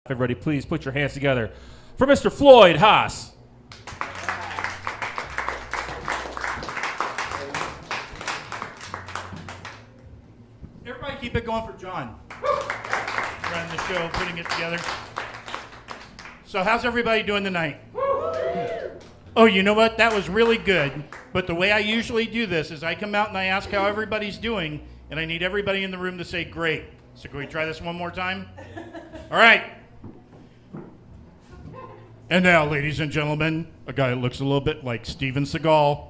Everybody, please put your hands together for Mr. Floyd Haas. Everybody keep it going for John. Running the show, putting it together. So how's everybody doing tonight? Oh, you know what? That was really good. But the way I usually do this is I come out and I ask how everybody's doing, and I need everybody in the room to say great. So can we try this one more time? All right. And now, ladies and gentlemen, a guy that looks a little bit like Steven Seagal.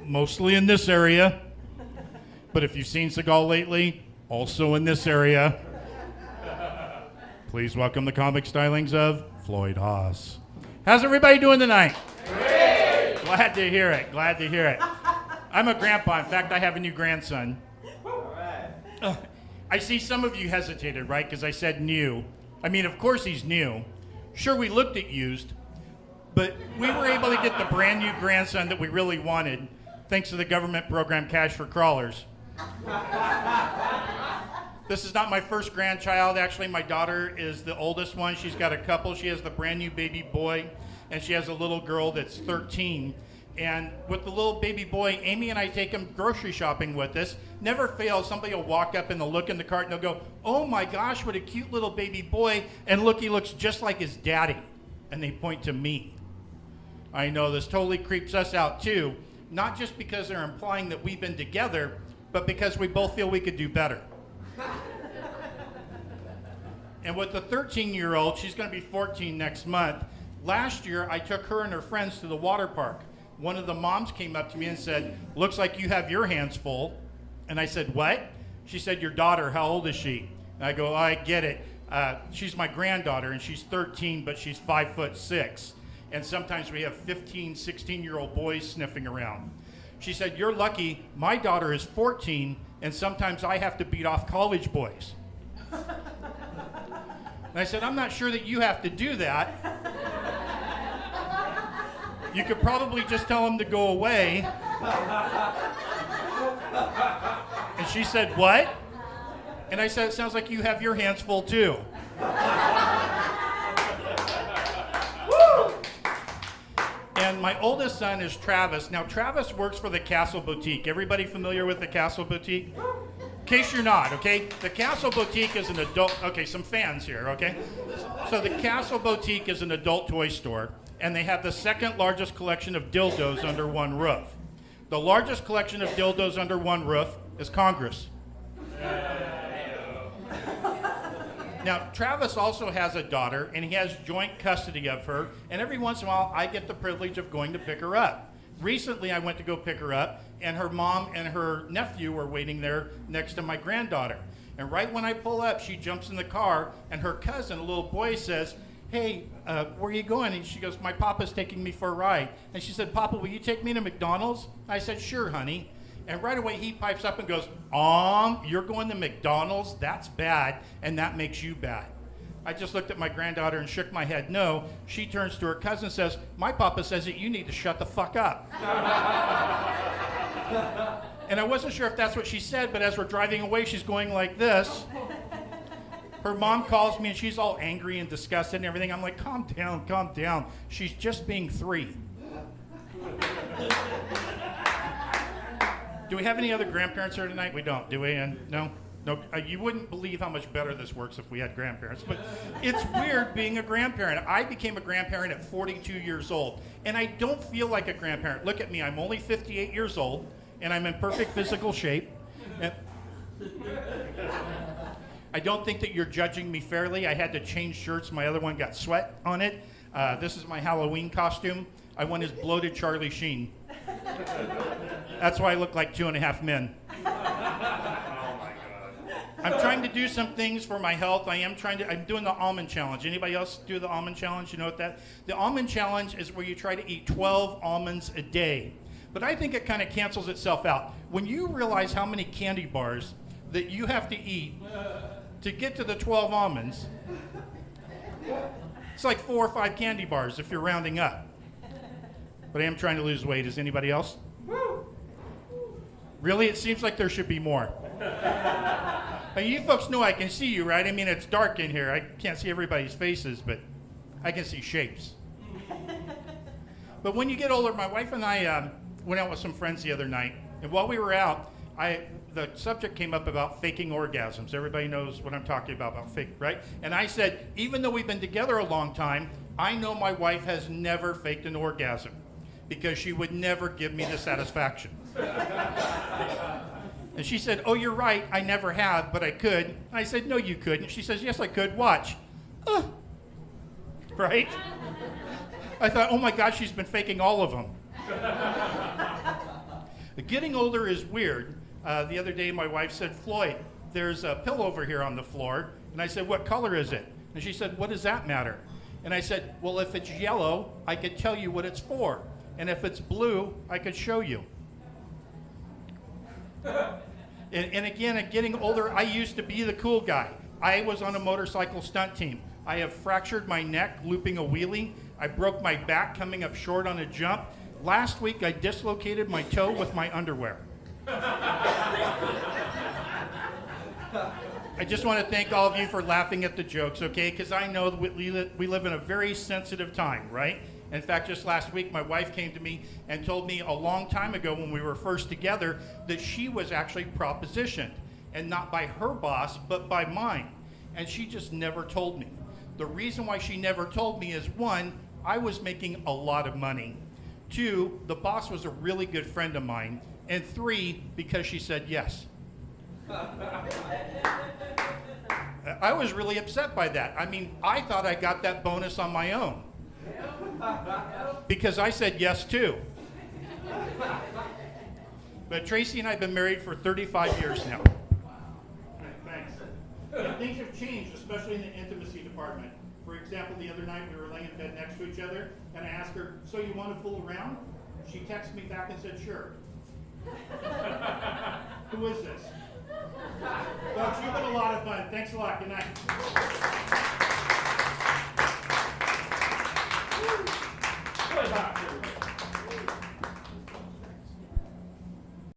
Mostly in this area. But if you've seen Seagal lately, also in this area. Please welcome the comic stylings of Floyd Haas. How's everybody doing tonight? Great! Glad to hear it. Glad to hear it. I'm a grandpa. In fact, I have a new grandson. All right. I see some of you hesitated, right? Because I said new. I mean, of course he's new. Sure, we looked at used, but we were able to get the brand new grandson that we really wanted, thanks to the government program Cash for Crawlers. This is not my first grandchild. Actually, my daughter is the oldest one. She's got a couple. She has the brand new baby boy, and she has a little girl that's 13. And with the little baby boy, Amy and I take him grocery shopping with us. Never fails, somebody will walk up and they'll look in the cart and they'll go, "Oh my gosh, what a cute little baby boy. And look, he looks just like his daddy." And they point to me. I know this totally creeps us out too. Not just because they're implying that we've been together, but because we both feel we could do better. And with the 13-year-old, she's going to be 14 next month. Last year, I took her and her friends to the water park. One of the moms came up to me and said, "Looks like you have your hands full." And I said, "What?" She said, "Your daughter, how old is she?" And I go, "I get it. She's my granddaughter, and she's 13, but she's 5'6". And sometimes we have 15, 16-year-old boys sniffing around. She said, "You're lucky. My daughter is 14, and sometimes I have to beat off college boys." And I said, "I'm not sure that you have to do that. You could probably just tell him to go away." And she said, "What?" And I said, "It sounds like you have your hands full too." And my oldest son is Travis. Now, Travis works for the Castle Boutique. Everybody familiar with the Castle Boutique? In case you're not, okay? The Castle Boutique is an adult, okay, some fans here, okay? So the Castle Boutique is an adult toy store, and they have the second largest collection of dildos under one roof. The largest collection of dildos under one roof is Congress. Now, Travis also has a daughter, and he has joint custody of her, and every once in a while, I get the privilege of going to pick her up. Recently, I went to go pick her up, and her mom and her nephew were waiting there next to my granddaughter. And right when I pull up, she jumps in the car, and her cousin, a little boy, says, "Hey, where are you going?" And she goes, "My papa's taking me for a ride." And she said, "Papa, will you take me to McDonald's?" I said, "Sure, honey." And right away, he pipes up and goes, "You're going to McDonald's? That's bad, and that makes you bad." I just looked at my granddaughter and shook my head no. She turns to her cousin and says, "My papa says that you need to shut the fuck up." And I wasn't sure if that's what she said, but as we're driving away, she's going like this. Her mom calls me, and she's all angry and disgusted and everything. I'm like, calm down, calm down. She's just being 3. Do we have any other grandparents here tonight? We don't, do we? And no? No, you wouldn't believe how much better this works if we had grandparents. But it's weird being a grandparent. I became a grandparent at 42 years old, and I don't feel like a grandparent. Look at me. I'm only 58 years old, and I'm in perfect physical shape. And I don't think that you're judging me fairly. I had to change shirts. My other one got sweat on it. This is my Halloween costume. I went as bloated Charlie Sheen. That's why I look like 2.5 men. I'm trying to do some things for my health. I'm doing the almond challenge. Anybody else do the almond challenge? You know what that? The almond challenge is where you try to eat 12 almonds a day. But I think it kind of cancels itself out. When you realize how many candy bars that you have to eat to get to the 12 almonds, it's like 4 or 5 candy bars if you're rounding up. But I am trying to lose weight. Is anybody else? Really? It seems like there should be more. You folks know I can see you, right? I mean, it's dark in here. I can't see everybody's faces, but I can see shapes. But when you get older, my wife and I went out with some friends the other night, and while we were out, the subject came up about faking orgasms. Everybody knows what I'm talking about fake, right? And I said, even though we've been together a long time, I know my wife has never faked an orgasm because she would never give me the satisfaction. And she said, oh, you're right, I never have, but I could. And I said, no, you couldn't. She says, yes, I could. Watch. Right? I thought, oh my gosh, she's been faking all of them. Getting older is weird. The other day, my wife said, Floyd, there's a pillow over here on the floor. And I said, what color is it? And she said, what does that matter? And I said, well, if it's yellow, I could tell you what it's for. And if it's blue, I could show you. And again, at getting older, I used to be the cool guy. I was on a motorcycle stunt team. I have fractured my neck looping a wheelie. I broke my back coming up short on a jump. Last week, I dislocated my toe with my underwear. I just want to thank all of you for laughing at the jokes, okay? Because I know that we live in a very sensitive time, right? In fact, just last week, my wife came to me and told me a long time ago when we were first together that she was actually propositioned, and not by her boss, but by mine. And she just never told me. The reason why she never told me is, one, I was making a lot of money. Two, the boss was a really good friend of mine. And three, because she said yes. I was really upset by that. I mean, I thought I got that bonus on my own. Because I said yes too. But Tracy and I have been married for 35 years now. Thanks. And things have changed, especially in the intimacy department. For example, the other night we were laying in bed next to each other, and I asked her, so you want to fool around? She texted me back and said, sure. Who is this? Folks, you've been a lot of fun. Thanks a lot. Good night.